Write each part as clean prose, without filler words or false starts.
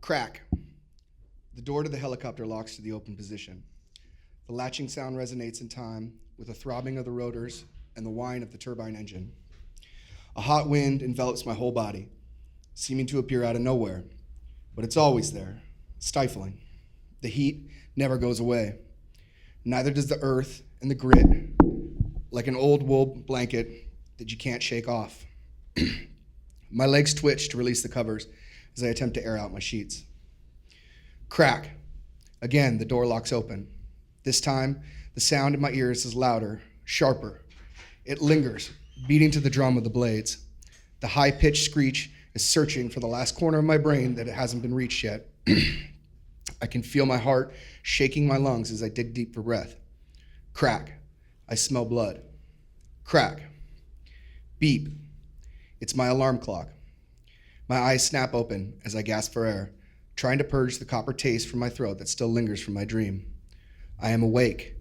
Crack. The door to the helicopter locks to the open position. The latching sound resonates in time with the throbbing of the rotors and the whine of the turbine engine. A hot wind envelops my whole body, seeming to appear out of nowhere, but it's always there, stifling. The heat never goes away. Neither does the earth and the grit, like an old wool blanket that you can't shake off. My legs twitch to release the covers as I attempt to air out my sheets. Crack. Again, the door locks open. This time, the sound in my ears is louder, sharper. It lingers, beating to the drum of the blades. The high-pitched screech is searching for the last corner of my brain that it hasn't been reached yet. I can feel my heart shaking my lungs as I dig deep for breath. Crack. I smell blood. Crack. Beep. It's my alarm clock. My eyes snap open as I gasp for air, trying to purge the copper taste from my throat that still lingers from my dream. I am awake.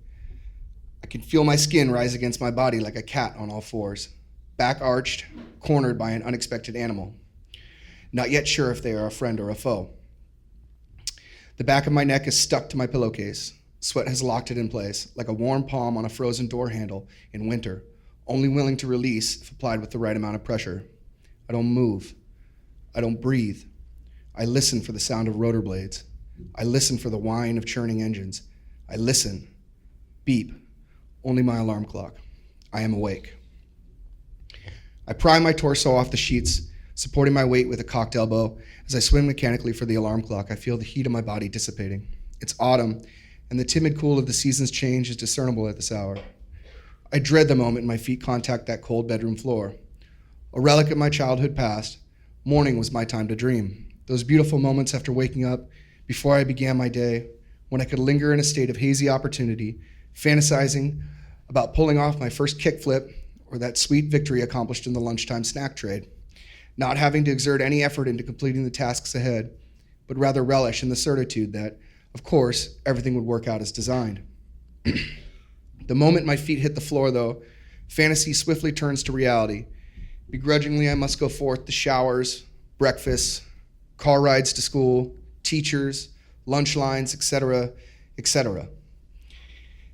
I can feel my skin rise against my body like a cat on all fours, back arched, cornered by an unexpected animal. Not yet sure if they are a friend or a foe. The back of my neck is stuck to my pillowcase. Sweat has locked it in place, like a warm palm on a frozen door handle in winter, only willing to release if applied with the right amount of pressure. I don't move. I don't breathe. I listen for the sound of rotor blades. I listen for the whine of churning engines. I listen. Beep. Only my alarm clock. I am awake. I pry my torso off the sheets, supporting my weight with a cocked elbow. As I swing mechanically for the alarm clock, I feel the heat of my body dissipating. It's autumn, and the timid cool of the season's change is discernible at this hour. I dread the moment my feet contact that cold bedroom floor. A relic of my childhood past, morning was my time to dream. Those beautiful moments after waking up, before I began my day, when I could linger in a state of hazy opportunity, fantasizing about pulling off my first kickflip or that sweet victory accomplished in the lunchtime snack trade, not having to exert any effort into completing the tasks ahead, but rather relish in the certitude that, of course, everything would work out as designed. The moment my feet hit the floor, though, fantasy swiftly turns to reality. Begrudgingly, I must go forth to showers, breakfasts, car rides to school, teachers, lunch lines, etc., etc.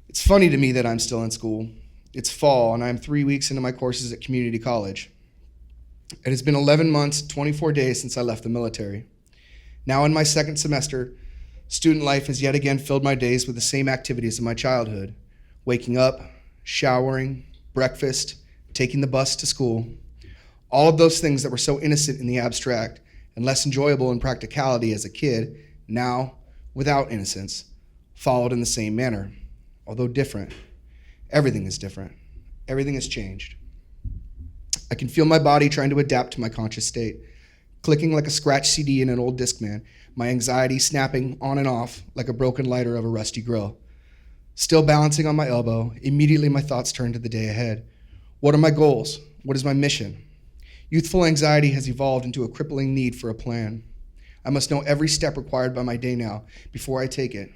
It's funny to me that I'm still in school. It's fall, and I'm 3 weeks into my courses at community college. It has been 11 months, 24 days since I left the military. Now in my second semester, student life has yet again filled my days with the same activities of my childhood. Waking up, showering, breakfast, taking the bus to school. All of those things that were so innocent in the abstract and less enjoyable in practicality as a kid, now, without innocence, followed in the same manner, although different. Everything is different. Everything has changed. I can feel my body trying to adapt to my conscious state, clicking like a scratched CD in an old Discman, my anxiety snapping on and off like a broken lighter of a rusty grill. Still balancing on my elbow, immediately my thoughts turn to the day ahead. What are my goals? What is my mission? Youthful anxiety has evolved into a crippling need for a plan. I must know every step required by my day now before I take it.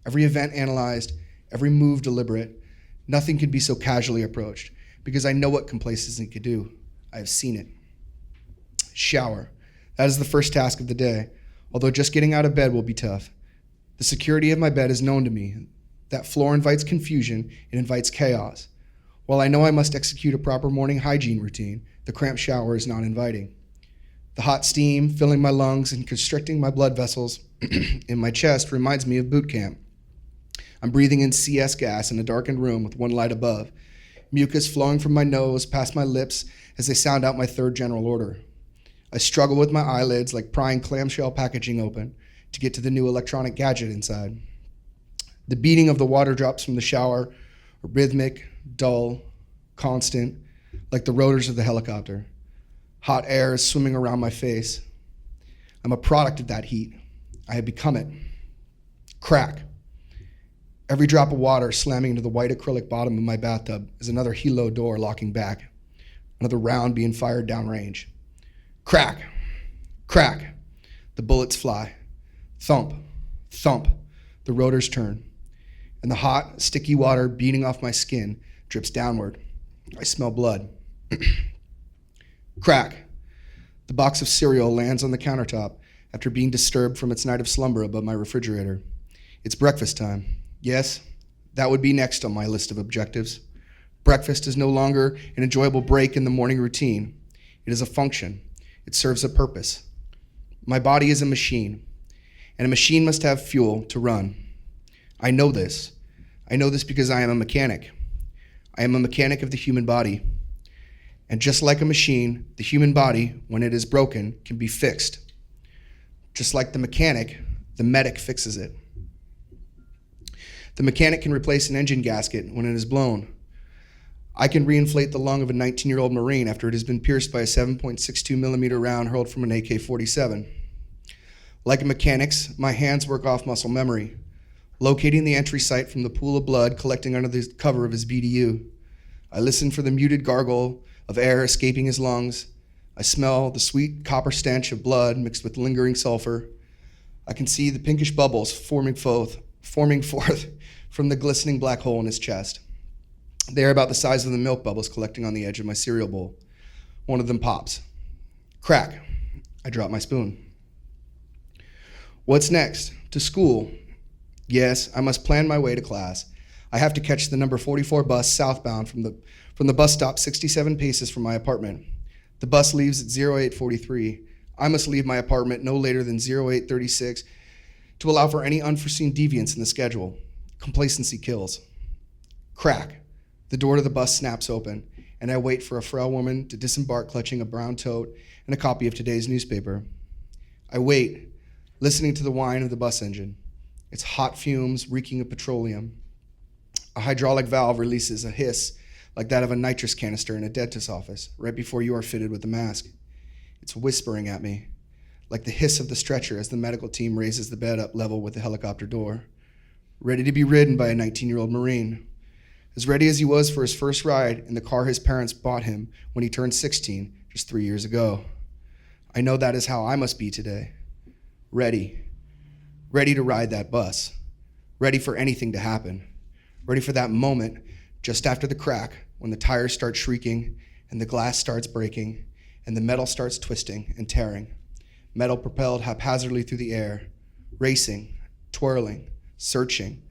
Every event analyzed, every move deliberate. Nothing can be so casually approached because I know what complacency could do. I have seen it. Shower. That is the first task of the day, although just getting out of bed will be tough. The security of my bed is known to me. That floor invites confusion, it invites chaos. While I know I must execute a proper morning hygiene routine, the cramped shower is not inviting. The hot steam filling my lungs and constricting my blood vessels in my chest reminds me of boot camp. I'm breathing in CS gas in a darkened room with one light above, mucus flowing from my nose past my lips as they sound out my third general order. I struggle with my eyelids like prying clamshell packaging open to get to the new electronic gadget inside. The beating of the water drops from the shower are rhythmic, dull, constant, like the rotors of the helicopter. Hot air is swimming around my face. I'm a product of that heat. I have become it. Crack. Every drop of water slamming into the white acrylic bottom of my bathtub is another helo door locking back, another round being fired downrange. Crack. Crack. The bullets fly. Thump. Thump. The rotors turn. And the hot, sticky water beating off my skin drips downward. I smell blood. Crack. The box of cereal lands on the countertop after being disturbed from its night of slumber above my refrigerator. It's breakfast time. Yes, that would be next on my list of objectives. Breakfast is no longer an enjoyable break in the morning routine. It is a function. It serves a purpose. My body is a machine, and a machine must have fuel to run. I know this. I know this because I am a mechanic. I am a mechanic of the human body. And just like a machine, the human body, when it is broken, can be fixed. Just like the mechanic, the medic fixes it. The mechanic can replace an engine gasket when it is blown. I can reinflate the lung of a 19-year-old Marine after it has been pierced by a 7.62 millimeter round hurled from an AK-47. Like a mechanic's, my hands work off muscle memory, locating the entry site from the pool of blood collecting under the cover of his BDU. I listen for the muted gargle of air escaping his lungs. I smell the sweet copper stench of blood mixed with lingering sulfur. I can see the pinkish bubbles forming forth from the glistening black hole in his chest. They are about the size of the milk bubbles collecting on the edge of my cereal bowl. One of them pops. Crack. I drop my spoon. What's next? To school. Yes, I must plan my way to class. I have to catch the number 44 bus southbound from the bus stop 67 paces from my apartment. The bus leaves at 08:43. I must leave my apartment no later than 08:36 to allow for any unforeseen deviance in the schedule. Complacency kills. Crack. The door to the bus snaps open, and I wait for a frail woman to disembark clutching a brown tote and a copy of today's newspaper. I wait, listening to the whine of the bus engine, its hot fumes reeking of petroleum. A hydraulic valve releases a hiss like that of a nitrous canister in a dentist's office right before you are fitted with the mask. It's whispering at me, like the hiss of the stretcher as the medical team raises the bed up level with the helicopter door, ready to be ridden by a 19-year-old Marine, as ready as he was for his first ride in the car his parents bought him when he turned 16 just 3 years ago. I know that is how I must be today. Ready to ride that bus, ready for anything to happen, ready for that moment just after the crack when the tires start shrieking and the glass starts breaking and the metal starts twisting and tearing, metal propelled haphazardly through the air, racing, twirling, searching,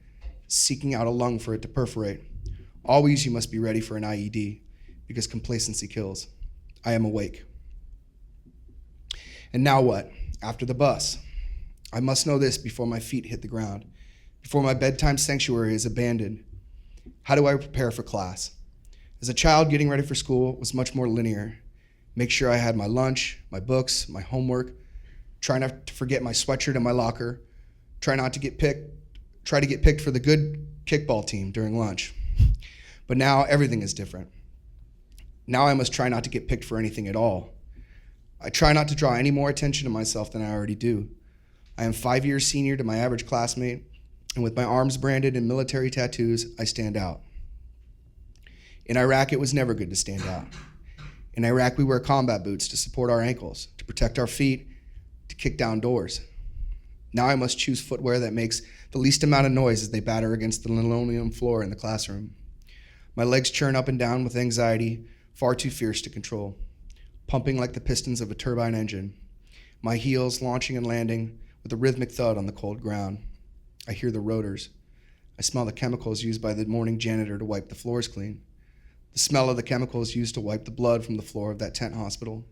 seeking out a lung for it to perforate. Always you must be ready for an IED because complacency kills. I am awake. And now what? After the bus. I must know this before my feet hit the ground, before my bedtime sanctuary is abandoned. How do I prepare for class? As a child, getting ready for school was much more linear. Make sure I had my lunch, my books, my homework, try not to forget my sweatshirt in my locker, try to get picked for the good kickball team during lunch. But now everything is different. Now I must try not to get picked for anything at all. I try not to draw any more attention to myself than I already do. I am 5 years senior to my average classmate, and with my arms branded in military tattoos, I stand out. In Iraq, it was never good to stand out. In Iraq, we wear combat boots to support our ankles, to protect our feet, to kick down doors. Now I must choose footwear that makes the least amount of noise as they batter against the linoleum floor in the classroom. My legs churn up and down with anxiety, far too fierce to control, pumping like the pistons of a turbine engine. My heels launching and landing with a rhythmic thud on the cold ground. I hear the rotors. I smell the chemicals used by the morning janitor to wipe the floors clean. The smell of the chemicals used to wipe the blood from the floor of that tent hospital.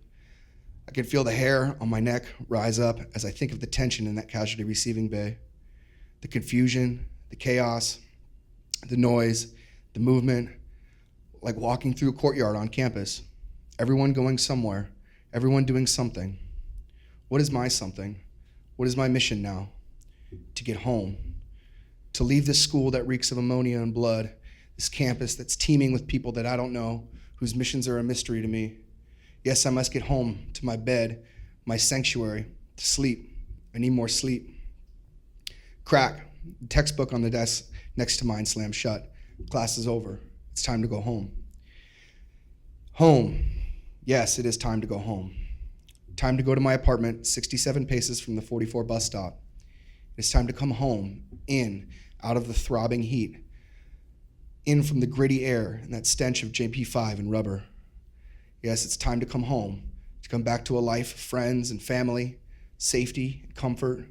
I can feel the hair on my neck rise up as I think of the tension in that casualty receiving bay. The confusion, the chaos, the noise, the movement, like walking through a courtyard on campus. Everyone going somewhere, everyone doing something. What is my something? What is my mission now? To get home. To leave this school that reeks of ammonia and blood, this campus that's teeming with people that I don't know, whose missions are a mystery to me. Yes, I must get home to my bed, my sanctuary, to sleep. I need more sleep. Crack. The textbook on the desk next to mine slams shut. Class is over. It's time to go home. Home. Yes, it is time to go home. Time to go to my apartment, 67 paces from the 44 bus stop. It's time to come home, in, out of the throbbing heat, in from the gritty air and that stench of JP5 and rubber. Yes, it's time to come home, to come back to a life of friends and family, safety, comfort,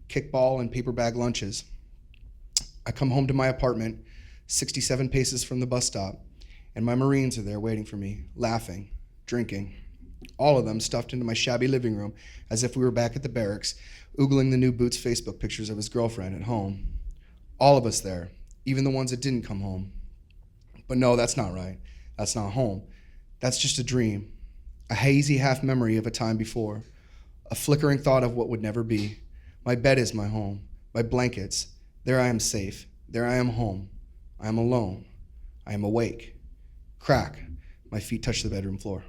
kickball, and paper bag lunches. I come home to my apartment, 67 paces from the bus stop, and my Marines are there waiting for me, laughing, drinking, all of them stuffed into my shabby living room as if we were back at the barracks, oogling the new Boots Facebook pictures of his girlfriend at home. All of us there, even the ones that didn't come home. But no, that's not right. That's not home. That's just a dream, a hazy half memory of a time before, a flickering thought of what would never be. My bed is my home, my blankets. There I am safe. There I am home. I am alone. I am awake. Crack. My feet touch the bedroom floor.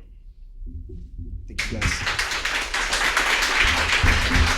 Thank you guys.